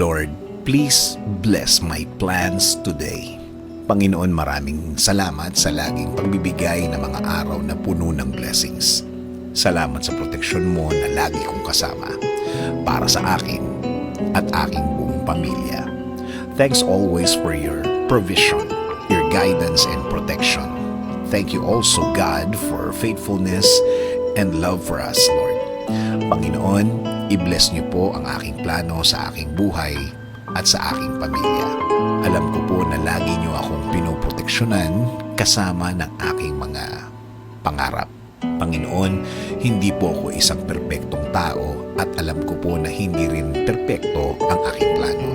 Lord, please bless my plans today. Panginoon, maraming salamat sa laging pagbibigay ng mga araw na puno ng blessings. Salamat sa proteksyon mo na lagi kong kasama para sa akin at aking buong pamilya. Thanks always for your provision, your guidance and protection. Thank you also, God, for faithfulness and love for us, Lord. Panginoon, i-bless niyo po ang aking plano sa aking buhay at sa aking pamilya. Alam ko po na lagi niyo akong pinoproteksyonan kasama ng aking mga pangarap. Panginoon, hindi po ako isang perpektong tao at alam ko po na hindi rin perpekto ang aking plano.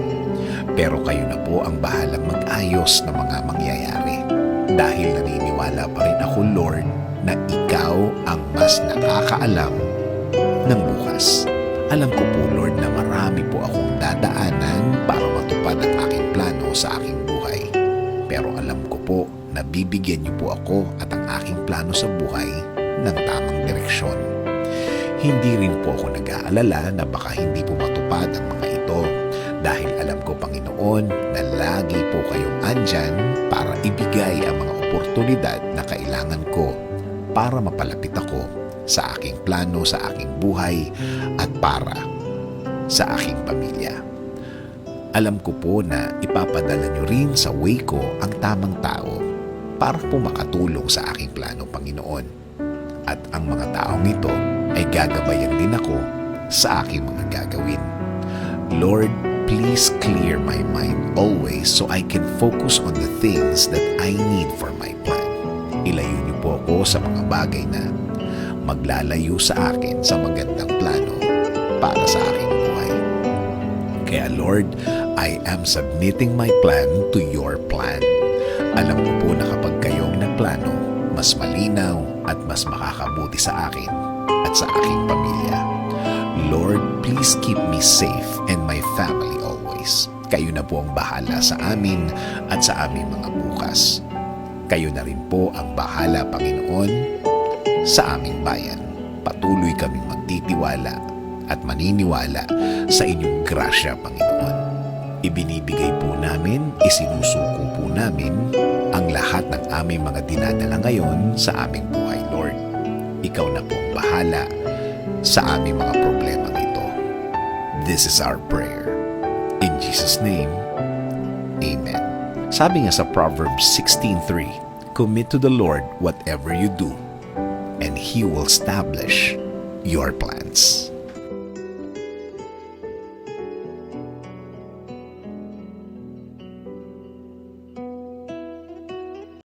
Pero kayo na po ang bahalang mag-ayos ng mga mangyayari. Dahil naniniwala pa rin ako, Lord, na ikaw ang mas nakakaalam ng bukas. Alam ko po, Lord, na marami po akong dadaanan para matupad ang aking plano sa aking buhay. Pero alam ko po na bibigyan niyo po ako at ang aking plano sa buhay ng tamang direksyon. Hindi rin po ako nag-aalala na baka hindi po matupad ang mga ito dahil alam ko, Panginoon, na lagi po kayong andyan para ibigay ang mga oportunidad na kailangan ko para mapalapit ako sa aking plano, sa aking buhay at para sa aking pamilya. Alam ko po na ipapadala niyo rin sa way ko ang tamang tao para po makatulong sa aking plano, Panginoon. At ang mga taong ito ay gagabayan din ako sa aking mga gagawin. Lord, please clear my mind always so I can focus on the things that I need for my plan. Ilayo niyo po ako sa mga bagay na maglalayo sa akin sa magandang plano para sa aking buhay. Kaya Lord, I am submitting my plan to your plan. Alam ko po na kapag kayong nagplano, mas malinaw at mas makakabuti sa akin at sa aking pamilya. Lord, please keep me safe and my family always. Kayo na po ang bahala sa amin at sa aming mga bukas. Kayo na rin po ang bahala, Panginoon, sa aming bayan. Patuloy kaming magtitiwala at maniniwala sa inyong grasya, Panginoon. Ibinibigay po namin, isinusuko po namin ang lahat ng aming mga dinadala ngayon sa aming buhay, Lord. Ikaw na po ang bahala sa aming mga problema ito. This is our prayer. In Jesus' name, Amen. Sabi nga sa Proverbs 16:3, commit to the Lord whatever you do, and He will establish your plans.